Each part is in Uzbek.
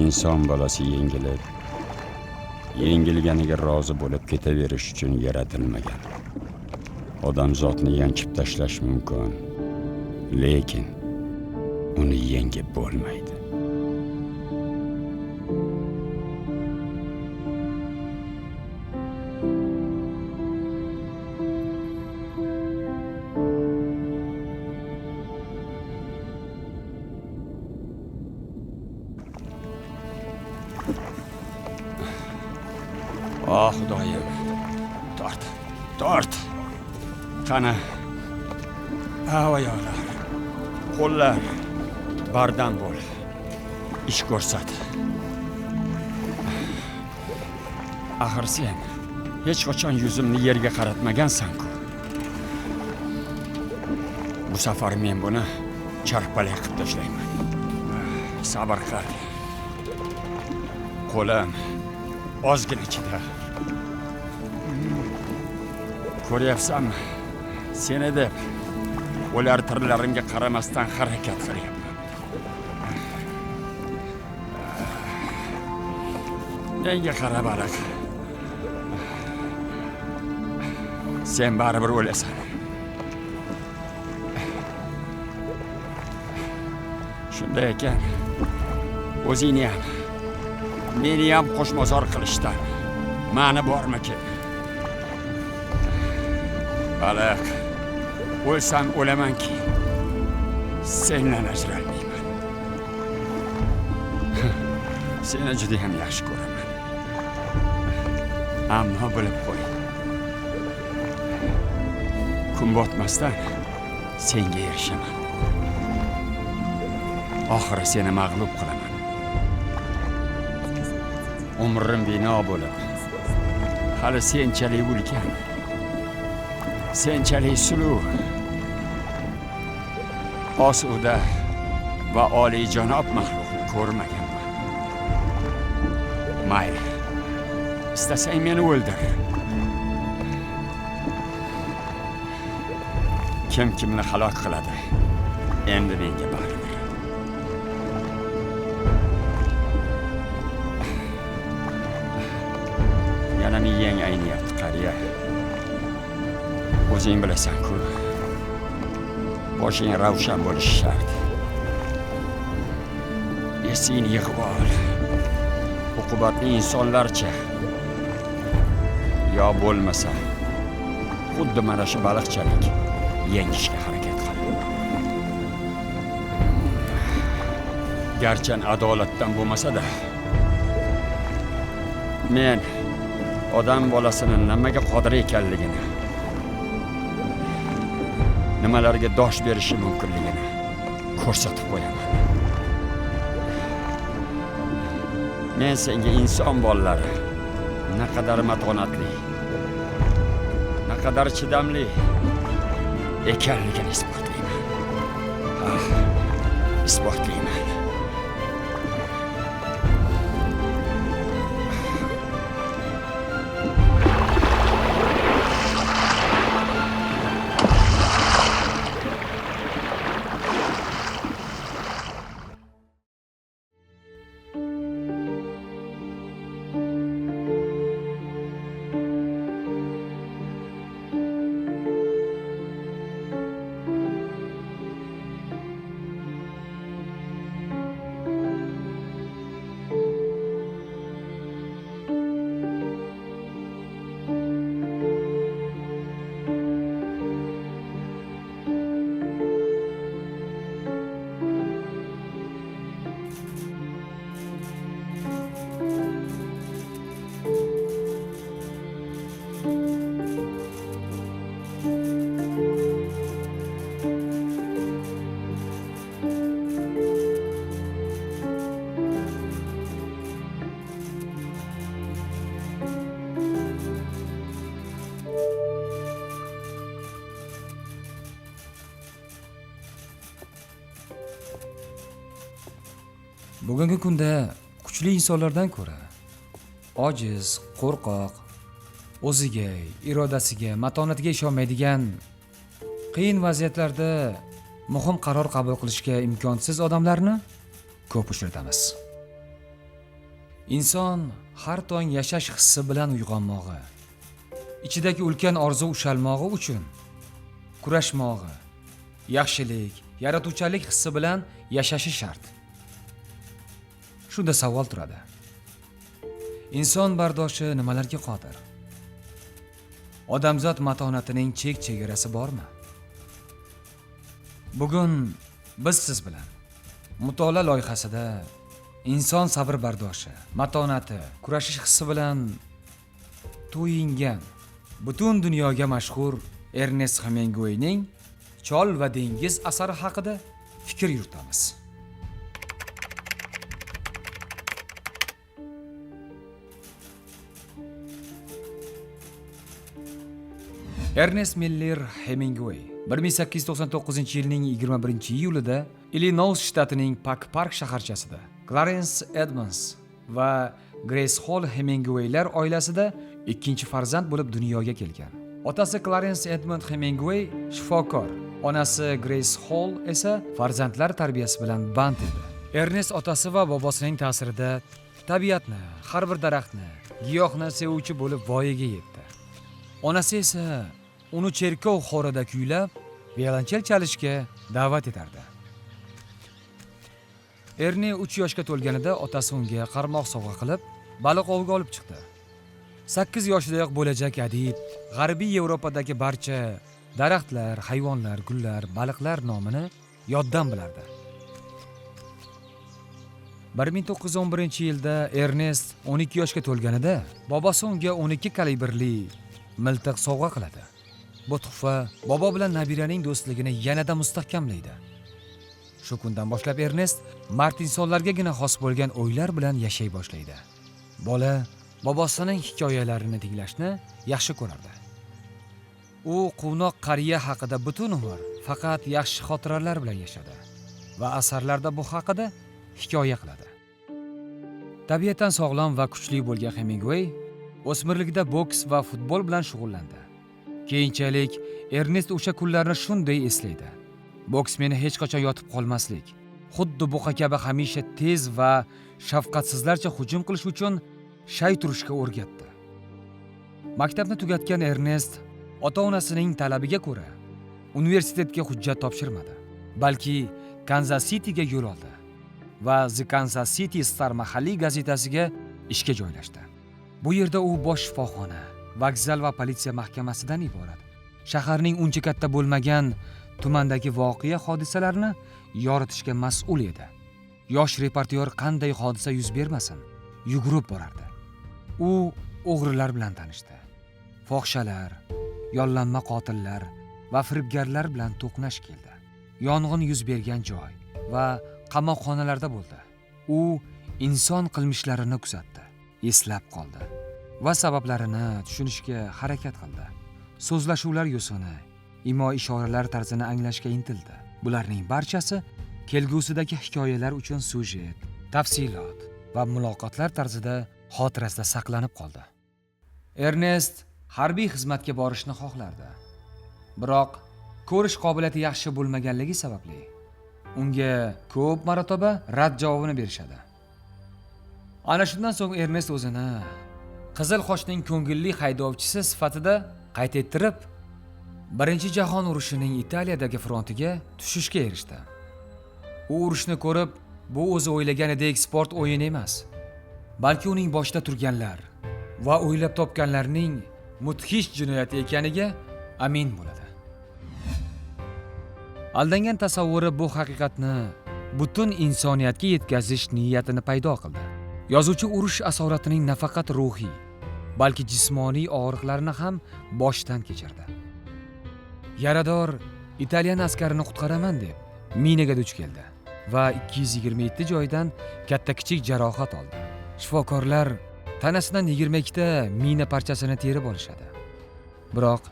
inson bolasi yengilganiga rozi bo'lib ketaverish uchun yaratilmagan. Odamzodni yanchib tashlash mumkin, lekin uni yengib bo'lmaydi. Oh Xudoyim, tort. Qani, oyoqlar, qo'llar, bardam bo'l. Ish ko'rsat. Axir sen hech qachon yuzimni yerga qaratmagansan-ku. Bu safar men buni charxpalak qilib tashlayman. Sabr qil. Qo'lim ozgina chida. Ko'ryapsanmi? Seni deb ular tirlarimga qaramasdan harakat qilyapman. Menga qara baliq. Sen baribir o'lasan. Shunday ekan, o'zingni ham, meni ham qo'shmozor qilishdan ma'ni bormikin? Baliq, o'lsam o'lamanki, sendan ajralmayman. Seni juda ham yaxshi ko'raman. Ammo bilib qo'y. Kun botmasdan senga erishaman. Oxiri seni mag'lub qilaman. Umrim bino bo'lib, hali senchalik ulkan, senchalik suluv, osuda va oliyjanob maxluqni ko'rmaganman. Mayli, istasang meni o'ldir. Kim kimni halok qiladi, endi menga baribir. Yana miyang ayniyapti, qariya. O'zing bilasan-ku, boshing ravshan bo'lishi shart. Esingni yig'ib ol. Uqubatli insonlarcha. Yo bo'lmasa, xuddi mana shu baliqchalik yengishga harakat qil. Garchi adolatdan bo'lmasa-da, men odam bolasini nimaga qodir ekanligini, nimalarga dosh berishi mumkinligini ko'rsatib qo'yaman. Men senga inson bolalari naqadar matonatli, naqadar chidamli ekanligini isbotlayman. Isbotlayman. Bugungi kunda kuchli insonlardan ko'ra ojiz, qo'rqoq, o'ziga, irodasiga, matonatiga ishonmaydigan, qiyin vaziyatlarda muhim qaror qabul qilishga imkonsiz odamlarni ko'p uchratamiz. Inson har tong yashash hissi bilan uyg'onmog'i, ichidagi ulkan orzu ushalmog'i uchun kurashmog'i, yaxshilik, yaratuvchanlik hissi bilan yashashi shart. Shunda savol turadi. Inson bardoshi nimalarga qodir? Odamzod matonatining chek-chegarasi bormi? Bugun biz siz bilan mutolaa loyihasida inson sabr bardoshi, matonati, kurashish hissi bilan to'yingan, butun dunyoga mashhur Ernest Hemingwayning Chol va dengiz asari haqida fikr yuritamiz. Ernest Miller Hemingway 1899-yilning 21-iyulida Illinois shtatining Park shaharchasida Clarence Edmonds va Grace Hall Hemingwaylar oilasida ikkinchi farzand bo'lib dunyoga kelgan. Otasi Clarence Edmond Hemingway shifokor, onasi Grace Hall esa farzandlar tarbiyasi bilan band edi. Ernest otasi va bobosining ta'sirida tabiatni, har bir daraxtni, giyohni sevuvchi bo'lib voyaga yetdi. Onasi esa uni cherkov xorida kuylab, violonchel chalishga da'vat etardi. Erni 3 yoshga to'lganida otasi unga qarmoq sovg'a qilib, baliq ovga olib chiqdi. 8 yoshidayoq bo'lajak adib G'arbiy Yevropadagi barcha daraxtlar, hayvonlar, gullar, baliqlar nomini yoddan bilardi. 1911-yilda Ernest 12 yoshga to'lganida bobosi unga 12 kalibrli miltiq sovg'a qiladi. Bu tuhfa bobo bilan nabiraning do'stligini yanada mustahkamlaydi. Shu kundan boshlab Ernest mard insonlargagina xos bo'lgan o'ylar bilan yashay boshlaydi. Bola bobosining hikoyalarini tinglashni yaxshi ko'rardi. U quvnoq qariya haqida butun umr faqat yaxshi xotiralar bilan yashadi va asarlarda bu haqida hikoya qiladi. Tabiatan sog'lom va kuchli bo'lgan Hemingway o'smirligida boks va futbol bilan shug'ullandi. Keyinchalik Ernest o'sha kunlarni shunday eslaydi. Boks meni hech qachon yotib qolmaslik, xuddi buqa kabi hamisha tez va shafqatsizlarcha hujum qilish uchun shay turishga o'rgatdi. Maktabni tugatgan Ernest ota-onasining talabiga ko'ra universitetga hujjat topshirmadi, balki Kansas Cityga yo'l oldi va The Kansas City Star mahalliy gazetasiga ishga joylashdi. Bu yerda u bosh shifoxona, vokzal va politsiya mahkamasidan iborat shaharning uncha katta bo'lmagan tumandagi voqea hodisalarni yoritishga mas'ul edi. Yosh reportyor qanday hodisa yuz bermasin, yugurib borardi. U o'g'rilar bilan tanishdi. Fohishalar, yollanma qotillar va firibgarlar bilan to'qnash keldi. Yong'in yuz bergan joy va qamoqxonalarda bo'ldi. U inson qilmishlarini kuzatdi, eslab qoldi va sabablarini tushunishga harakat qildi. So'zlashuvlar yo'sini, imo-ishoralar tarzini anglashga intildi. Bularning barchasi kelgusidagi hikoyalar uchun syujet, tafsilot va muloqotlar tarzida xotirasida saqlanib qoldi. Ernest harbiy xizmatga borishni xohlardi. Biroq ko'rish qobiliyati yaxshi bo'lmaganligi sababli unga ko'p marotaba rad javobini berishadi. Ana shundan so'ng Ernest o'zini Qizil Qochning ko'ngilli haydovchisi sifatida qayd ettirib, Birinchi jahon urushining Italiyadagi frontiga tushishga erishdi. U urushni ko'rib, bu o'zi o'ylaganidek sport o'yini emas, balki uning boshida turganlar va o'ylab topganlarning mudhish jinoyati ekaniga amin bo'ladi. Aldangan tasavvuri bu haqiqatni butun insoniyatga yetkazish niyatini paydo qildi. Yozuvchi urush asoratining nafaqat ruhiy, balki jismoniy og'riqlarini ham boshdan kechirdi. Yarador Italiyan askarini qutqaraman deb minaga duch keldi va 227 joydan katta-kichik jarohat oldi. Shifokorlar tanasidan 22 ta mina parchasini terib olishadi. Biroq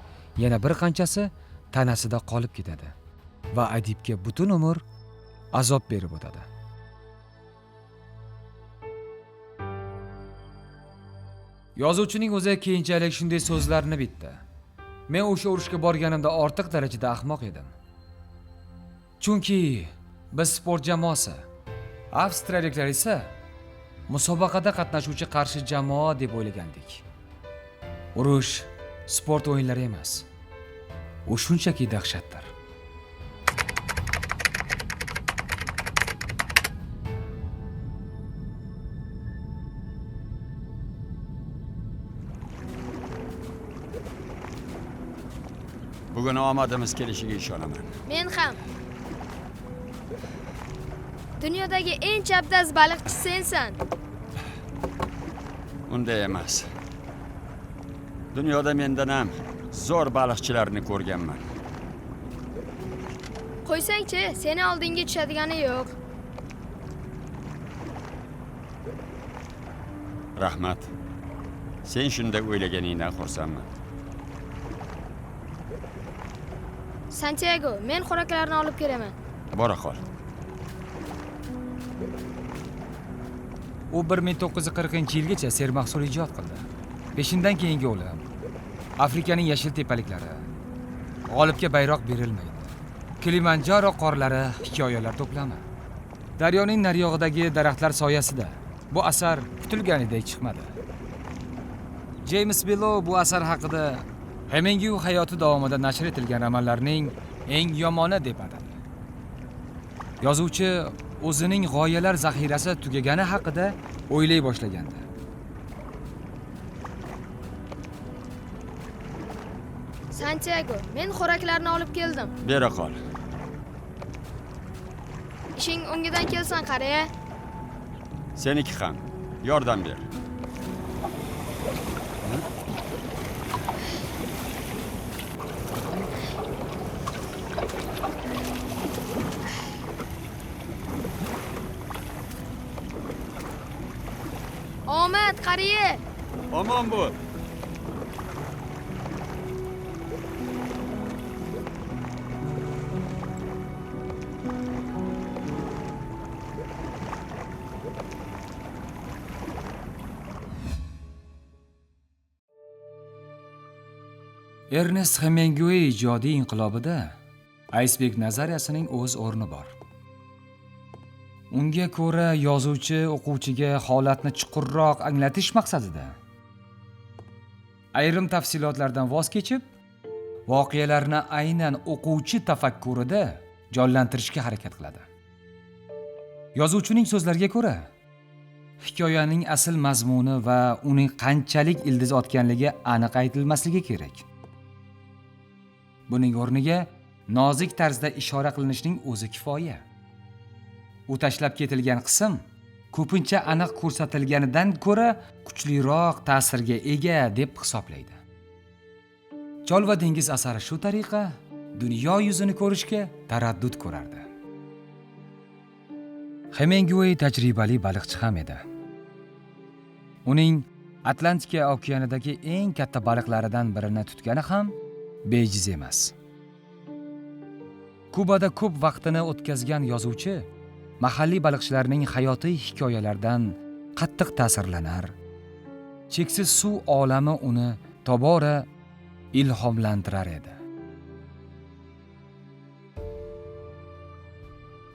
yana bir qanchasi tanasida qolib ketadi va adibga butun umr azob berib o'tadi. Yozuvchining o'zi keyinchalik shunday so'zlarni bitdi. Men o'sha urushga borganimda ortiq darajada ahmoq edim. Chunki biz sport jamoasi, avstriyaliklar esa musobaqada qatnashuvchi qarshi jamoa deb o'ylagandik. Urush sport o'yinlari emas. U shunchaki dahshatdir. Bugun omadimiz kelishiga ishonaman. Men ham. Dunyodagi eng chapdast baliqchi sensan. Unday emas. Dunyoda mendan ham zo'r baliqchilarni ko'rganman. Qo'ysang-chi, seni oldinga tushadigani yo'q. Rahmat. Sen shunday o'ylaganingdan xursandman. Santiago, men xo'raklarni olib kelaman. Bora qol. U 1940-yilgacha sermahsul ijod qildi. Peshindan keyingi o'lim, Afrikaning yashil tepaliklari, g'olibga bayroq berilmaydi. Kilimanjaro qorlari hikoyalar to'plami. Daryoning nariyog'idagi daraxtlar soyasida bu asar kutilganidek chiqmadi. James Below bu asar haqida Hemingway hayoti davomida nashr etilgan romanlarning eng yomoni deb atadi. Yozuvchi o'zining g'oyalar zaxirasi tugagani haqida o'ylay boshlagandi. Santiago, men xo'raklarni olib keldim. Bera qol. Ishing o'ngidan kelsin, qara. Seniki ham. Yordam ber. Omad, qariya. Omon bo'l. Ernest Hemingway ijodiy inqilobida aysberg nazariyasining o'z o'rni bor. Unga ko'ra yozuvchi o'quvchiga holatni chuqurroq anglatish maqsadida ayrim tafsilotlardan voz kechib, voqealarni aynan o'quvchi tafakkurida jonlantirishga harakat qiladi. Yozuvchining so'zlariga ko'ra, hikoyaning asl mazmuni va uning qanchalik ildiz otganligi aniq aytilmasligi kerak. Buning o'rniga nozik tarzda ishora qilinishining o'zi kifoya. U tashlab ketilgan qism ko'pincha aniq ko'rsatilganidan ko'ra kuchliroq ta'sirga ega deb hisoblaydi. Chol va dengiz asari shu tariqa dunyo yuzini ko'rishga taraddud ko'rardi. Hemingway tajribali baliqchi ham edi. Uning Atlantika okeanidagi eng katta baliqlaridan birini tutgani ham bejiz emas. Kubada ko'p vaqtini o'tkazgan yozuvchi mahalliy baliqchilarning hayotiy hikoyalaridan qattiq ta'sirlanar. Cheksiz suv olami uni tobora ilhomlantirar edi.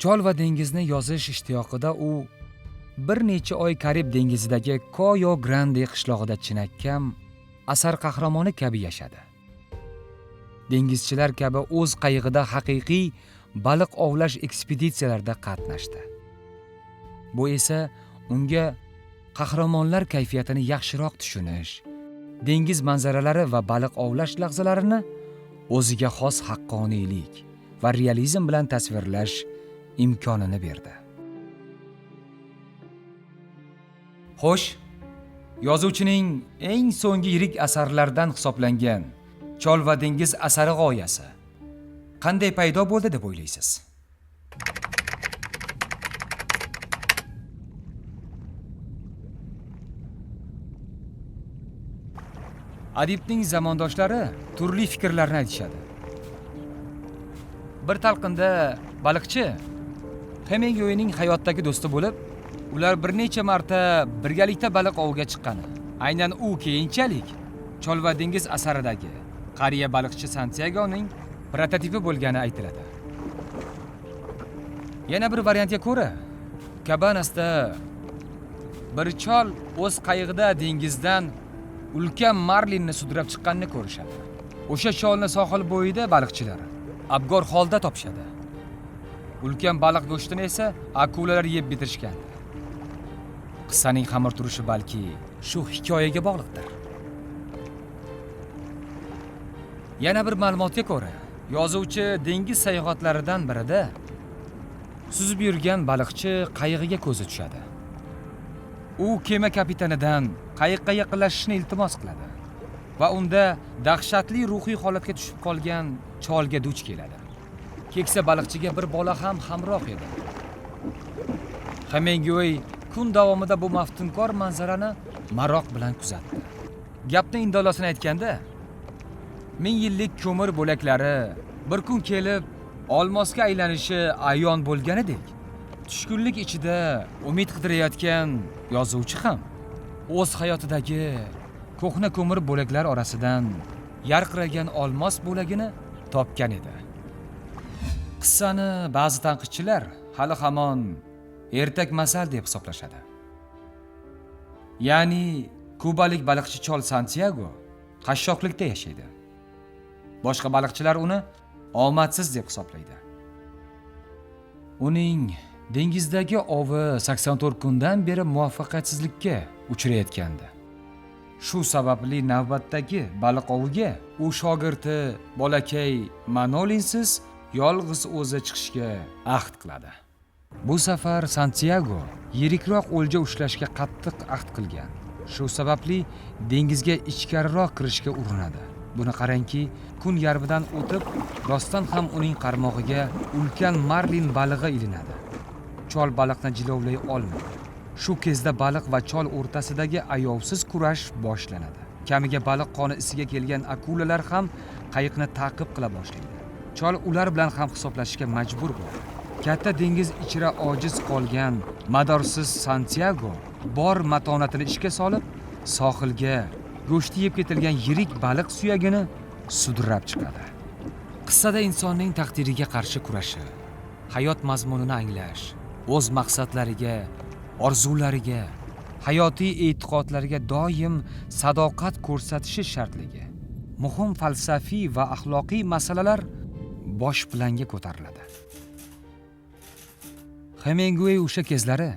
Chol va dengizni yozish ishtiyoqida u bir necha oy Karib dengizidagi Koyo Grande qishlog'ida chinakam asar qahramoni kabi yashadi. Dengizchilar kabi o'z qayig'ida haqiqiy baliq ovlash ekspeditsiyalarida qatnashdi. Bu esa unga qahramonlar kayfiyatini yaxshiroq tushunish, dengiz manzaralari va baliq ovlash lahzalarini o'ziga xos haqqoniylik va realizm bilan tasvirlash imkonini berdi. Xo'sh, yozuvchining eng so'nggi yirik asarlaridan hisoblangan Chol va dengiz asari g'oyasi qanday paydo bo'ldi deb o'ylaysiz? Adibning zamondoshlari turli fikrlarni aytishadi. Bir talqinda baliqchi Hemingwayning hayotdagi do'sti bo'lib, ular bir necha marta birgalikda baliq oviga chiqqani, aynan u keyinchalik Chol va dengiz asaridagi qariya baliqchi Santiagoning prototipi bo'lgani aytiladi. Yana bir variantga ko'ra, Cabanasda bir chol o'z qayig'ida dengizdan ulkan marlinni sudrab chiqqanini ko'rishadi. O'sha cholni sohil bo'yida baliqchilar abgor holda topishadi. Ulkan baliq go'shtini esa akulalar yeb bitirishgan. Qissaning xamir turishi balki shu hikoyaga bog'liqdir. Yana bir ma'lumotga ko'ra, yozuvchi dengiz sayohatlaridan birida suzib yurgan baliqchi qayig'iga ko'zi tushadi. U kema kapitanidan qayiqqa yaqinlashishni iltimos qiladi va unda dahshatli ruhiy holatga tushib qolgan cholga duch keladi. Keksa baliqchiga bir bola ham hamroh edi. Hemingway kun davomida bu maftunkor manzarani maroq bilan kuzatdi. Gapning indallosini aytganda, 1000 yillik ko'mir bo'laklari bir kun kelib olmosga aylanishi ayon bo'lganidek, tushkunlik ichida umid qidirayotgan yozuvchi ham o'z hayotidagi ko'hna ko'mir bo'laklar orasidan yarqiragan olmos bo'lagini topgan edi. Qissani ba'zi tanqidchilar hali hamon ertak masal deb hisoblashadi. Ya'ni kubalik baliqchi chol Santiago qashshoqlikda yashaydi. Boshqa baliqchilar uni omadsiz deb hisoblaydi. Uning dengizdagi ovi 84 kundan beri muvaffaqiyatsizlikka uchrayotgandi. Shu sababli navbatdagi baliq oviga u shogirdi bolakay Manolinsiz yolg'iz o'zi chiqishga ahd qiladi. Bu safar Santiago yirikroq o'lja ushlashga qattiq ahd qilgan. Shu sababli dengizga ichkariroq kirishga urinadi. Buni qarangki, kun yarmidan o'tib, rostdan ham uning qarmog'iga ulkan marlin balig'i ilinadi. Chol baliqni jilovlay olmaydi. Shu kezda baliq va chol o'rtasidagi ayovsiz kurash boshlanadi. Kamiga baliq qoni isiga kelgan akulalar ham qayiqni ta'qib qila boshlaydi. Chol ular bilan ham hisoblashishga majbur bo'ladi. Katta dengiz ichra ojiz qolgan madorsiz Santiago bor matonatini ishga solib, sohilga go'shti yeb ketilgan yirik baliq suyagini sudrab chiqadi. Qissada insonning taqdiriga qarshi kurashi, hayot mazmunini anglash, o'z maqsadlariga, orzulariga, hayotiy e'tiqodlariga doim sadoqat ko'rsatishi shartligi, muhim falsafiy va axloqiy masalalar bosh planga ko'tariladi. Hemingway o'sha kezlari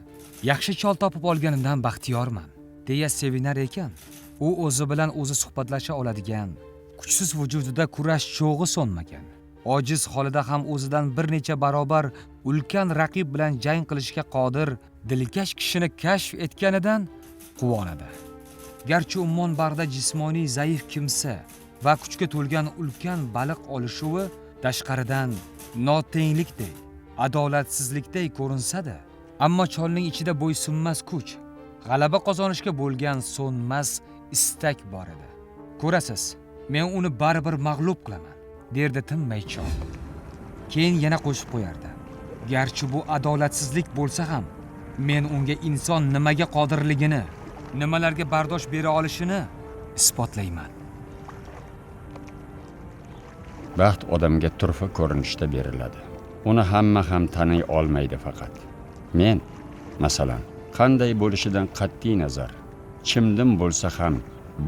yaxshi chol topib olganimdan baxtiyorman deya sevinar ekan. U o'zi bilan o'zi suhbatlasha oladigan, kuchsiz vujudida kurash cho'g'i so'nmagan, ojiz holida ham o'zidan bir necha barobar ulkan raqib bilan jang qilishga qodir dilkash kishini kashf etganidan quvonadi. Garchi ummon bag'rida jismoniy zaif kimsa va kuchga to'lgan ulkan baliq olishuvi tashqaridan notenglikdek, adolatsizlikdek ko'rinsa-da, ammo cholning ichida bo'ysunmas kuch, g'alaba qozonishga bo'lgan so'nmas istak bor edi. Ko'rasiz, men uni baribir mag'lub qilaman, derdi tinmay chol. Keyin yana qo'shib qo'yardi. Garchi bu adolatsizlik bo'lsa ham, men unga inson nimaga qodirligini, nimalarga bardosh bera olishini isbotlayman. Baxt odamga turfa ko'rinishda beriladi. Uni hamma ham tanay olmaydi faqat. Men, masalan, qanday bo'lishidan qat'iy nazar, chimdim bo'lsa ham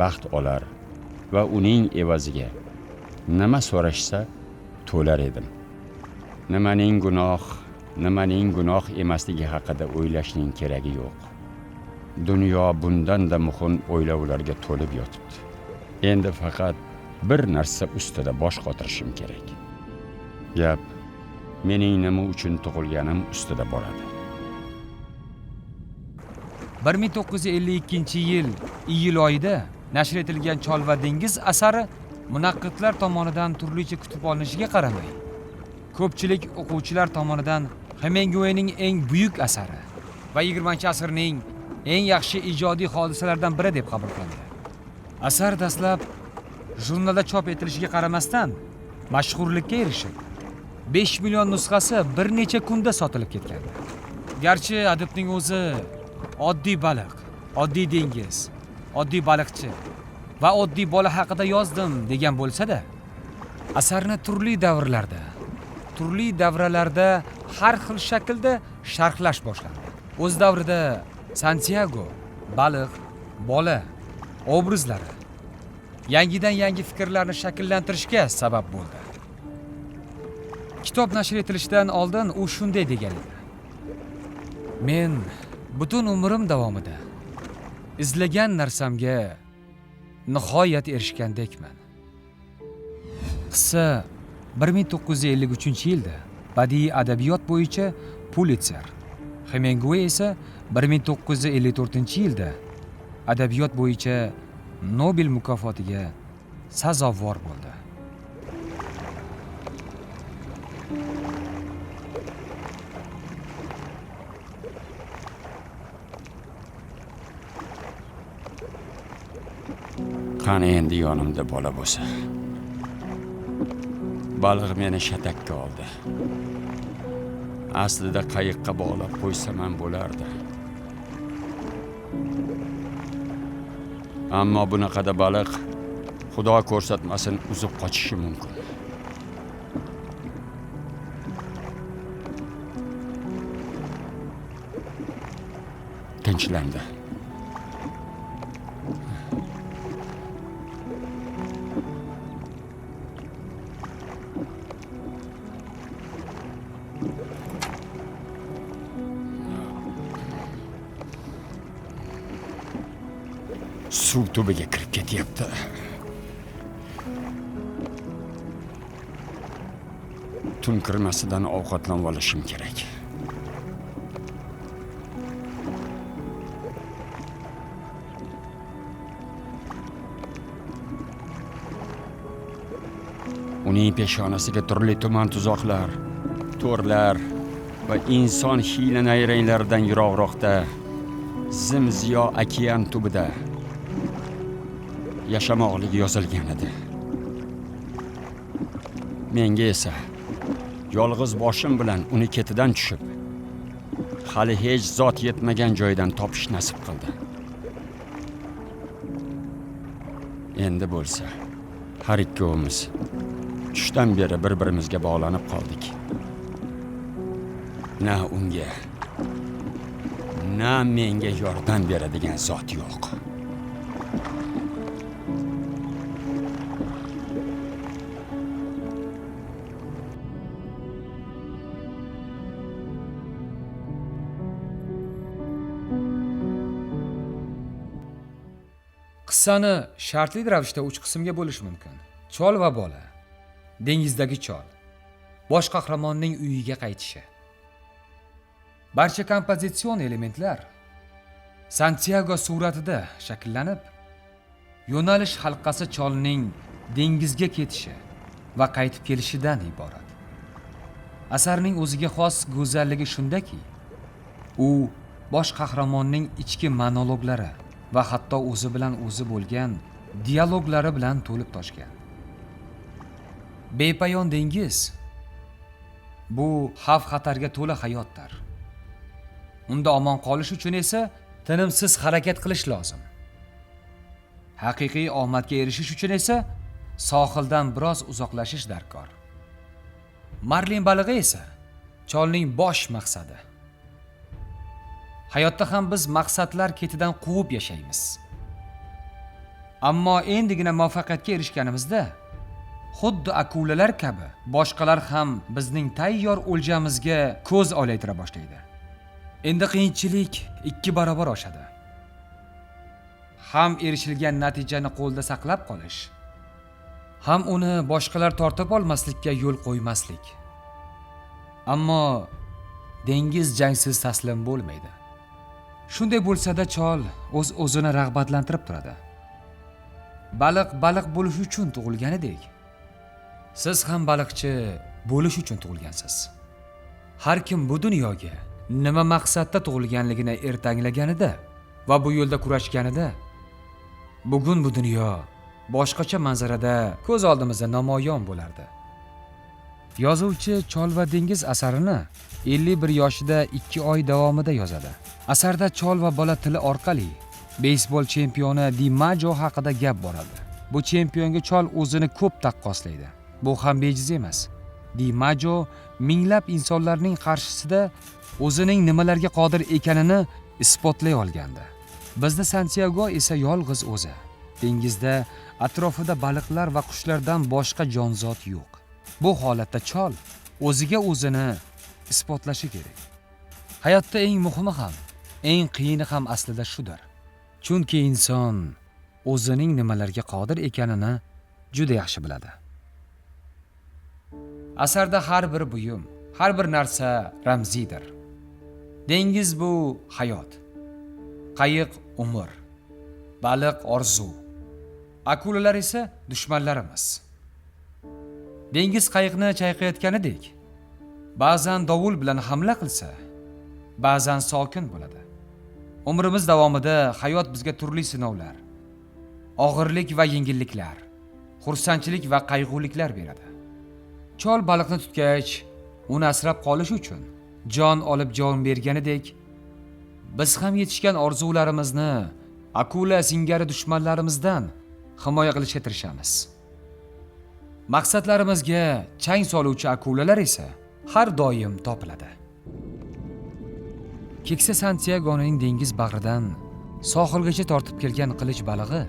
baxt olar va uning evaziga nima so'rashsa to'lar edim. Nimaning gunoh emasligi haqida o'ylashning keragi yo'q. Dunyo bundan-da muhim o'ylovlarga to'lib yotibdi. Endi faqat bir narsa ustida bosh qotirishim kerak. Gap mening nima uchun tug'ilganim ustida boradi. 1952-yil iyul oyida nashr etilgan Chol va dengiz asari munaqqidlar tomonidan turlicha kutib olinishiga qaramay, ko'pchilik o'quvchilar tomonidan Hemingwayning eng buyuk asari va 20-asrning eng yaxshi ijodiy hodisalaridan biri deb qabul qilindi. Asar dastlab jurnalda chop etilishiga qaramasdan mashhurlikka erishib, 5 million nusxasi bir necha kunda sotilib ketgandi. Garchi adibning o'zi oddiy baliq, oddiy dengiz, oddiy baliqchi va oddiy bola haqida yozdim degan bo'lsa-da, asarni turli davralarda har xil shaklda sharhlash boshlandi. O'z davrida Santiago baliq, bola obrazlari yangidan yangi fikrlarni shakllantirishga sabab bo'ldi. Kitob nashr etilishidan oldin u shunday degan edi: men butun umrim davomida izlagan narsamga nihoyat erishgandekman. Qissa 1953-yilda badiiy adabiyot bo'yicha Pulitzer, Hemingway esa 1954-yilda adabiyot bo'yicha Nobel mukofotiga sazovor bo'ldi. Qani endi yonimda bola bo'lsa. Baliq meni shatakka oldi. Aslida qayiqqa bog'lab qo'ysam ham bo'lardi. Ammo bunaqada baliq Xudo ko'rsatmasin uzib qochishi mumkin. Tinchlandi. Suv tubiga kirib ketyapti. Tun kirmasidan ovqatlanib olishim kerak. Uning peshonasiga turli tuman tuzoqlar, to'rlar va inson hiyla-nayranglaridan yiroqroqda zimziyo okean tubida yashamoqligi yozilgan edi. Menga esa yolg'iz boshim bilan uni ketidan tushib, hali hech zot yetmagan joydan topish nasib qildi. Endi bo'lsa, har ikkovimiz tushdan beri bir-birimizga bog'lanib qoldik. Na unga, na menga yordam beradigan zot yo'q. Qissani shartli ravishda 3 qismga bo'lish mumkin. Chol va bola, dengizdagi chol, bosh qahramonning uyiga qaytishi. Barcha kompozitsion elementlar Santiago suratida shakllanib, yo'nalish halqasi cholning dengizga ketishi va qaytib kelishidan iborat. Asarning o'ziga xos go'zalligi shundaki, u bosh qahramonning ichki monologlari va hatto o'zi bilan o'zi bo'lgan dialoglari bilan to'lib toshgan. Bepayon dengiz bu xavf-xatarga to'la hayotdir. Unda omon qolish uchun esa tinimsiz harakat qilish lozim. Haqiqiy omadga erishish uchun esa sohildan biroz uzoqlashish darkor. Marlin balig'i esa cholning bosh maqsadi. Hayotda ham biz maqsadlar ketidan quvib yashaymiz. Ammo endigina muvaffaqiyatga erishganimizda, xuddi akulalar kabi boshqalar ham bizning tayyor o'ljamizga ko'z olaytira boshlaydi. Endi qiyinchilik 2 barobar oshadi. Ham erishilgan natijani qo'lda saqlab qolish, ham uni boshqalar tortib olmaslikka yo'l qo'ymaslik. Ammo dengiz jangsiz taslim bo'lmaydi. Shunday bo'lsa-da chol o'z-o'zini rag'batlantirib turadi. Baliq bo'lish uchun tug'ilganidek, siz ham baliqchi bo'lish uchun tug'ilgansiz. Har kim bu dunyoga nima maqsadda tug'ilganligini ertanglaganida va bu yo'lda kurashganida, bugun bu dunyo boshqacha manzarada ko'z oldimizda namoyon bo'lardi. Yozuvchi Chol va dengiz asarini 51 yoshida 2 oy davomida yozadi. Asarda chol va bola tili orqali beysbol chempioni DiMaggio haqida gap boradi. Bu chempionga chol o'zini ko'p taqqoslaydi. Bu ham bejiz emas. DiMaggio minglab insonlarning qarshisida o'zining nimalarga qodir ekanini isbotlay olgandi. Bizda Santiago esa yolg'iz o'zi. Dengizda atrofida baliqlar va qushlardan boshqa jonzot yo'q. Bu holatda chol o'ziga o'zini isbotlashi kerak. Hayotda eng muhimi ham, eng qiyini ham aslida shudir. Chunki inson o'zining nimalarga qodir ekanini juda yaxshi biladi. Asarda har bir buyum, har bir narsa ramziydir. Dengiz bu hayot, qayiq umr, baliq orzu, akulalar esa dushmanlarimiz. Dengiz qayiqni chayqayotganidek, ba'zan dovul bilan hamla qilsa, ba'zan sokin bo'ladi. Umrimiz davomida hayot bizga turli sinovlar, og'irlik va yengilliklar, xursandchilik va qayg'uliklar beradi. Chol baliqni tutgach, uni asrab qolish uchun jon olib jon berganidek, biz ham yetishgan orzularimizni akula singari dushmanlarimizdan himoya qilishga tirishamiz. Maqsadlarimizga chang soluvchi akulalar esa har doim topiladi. Keksa Santiagoning dengiz bag'ridan sohilgacha tortib kelgan qilich balig'i,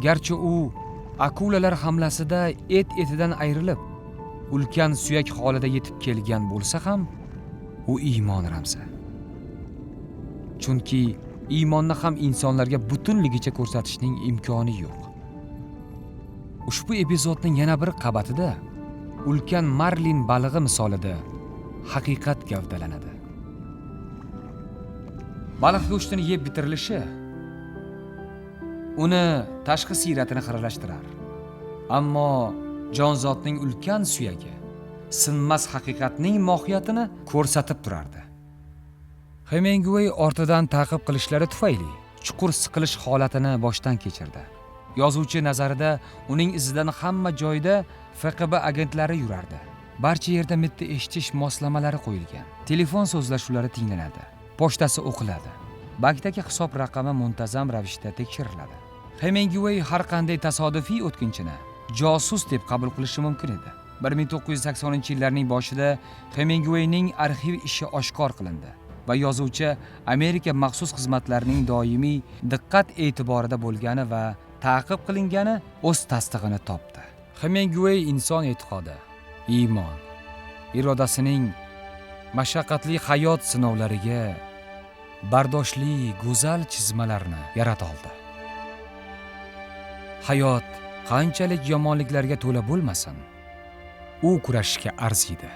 garchi u akulalar hamlasida etidan ayrilib, ulkan suyak holida yetib kelgan bo'lsa ham, u iymon ramzi. Chunki iymonni ham insonlarga butunligicha ko'rsatishning imkoni yo'q. Ushbu epizodning yana bir qabatida ulkan marlin balig'i misolida haqiqat gavdalanadi. Baliq go'shtini yeb bitirilishi uni tashqi siyratini xiralashtirar. Ammo jonzotning ulkan suyagi sinmas haqiqatning mohiyatini ko'rsatib turardi. Hemingway ortidan ta'qib qilishlari tufayli chuqur siqilish holatini boshdan kechirdi. Yozuvchi nazarida uning izidan hamma joyda FQB agentlari yurardi. Barcha yerda mitti eshitish moslamalari qo'yilgan. Telefon so'zlashuvlari tinglanadi. Pochtasi o'qiladi. Bankdagi hisob raqami muntazam ravishda tekshiriladi. Hemingway har qanday tasodifiy o'tkinchini josus deb qabul qilishi mumkin edi. 1980-yillarning boshida Hemingwayning arxiv ishi oshkor qilindi va yozuvchi Amerika maxsus xizmatlarining doimiy diqqat e'tiborida bo'lgani va ta'qib qilingani o'z tasdig'ini topdi. Hemingway inson e'tiqodi, iymon, irodasining mashaqqatli hayot sinovlariga bardoshli go'zal chizmalarni yarata oldi. Hayot qanchalik yomonliklarga to'la bo'lmasin, u kurashishga arziydi.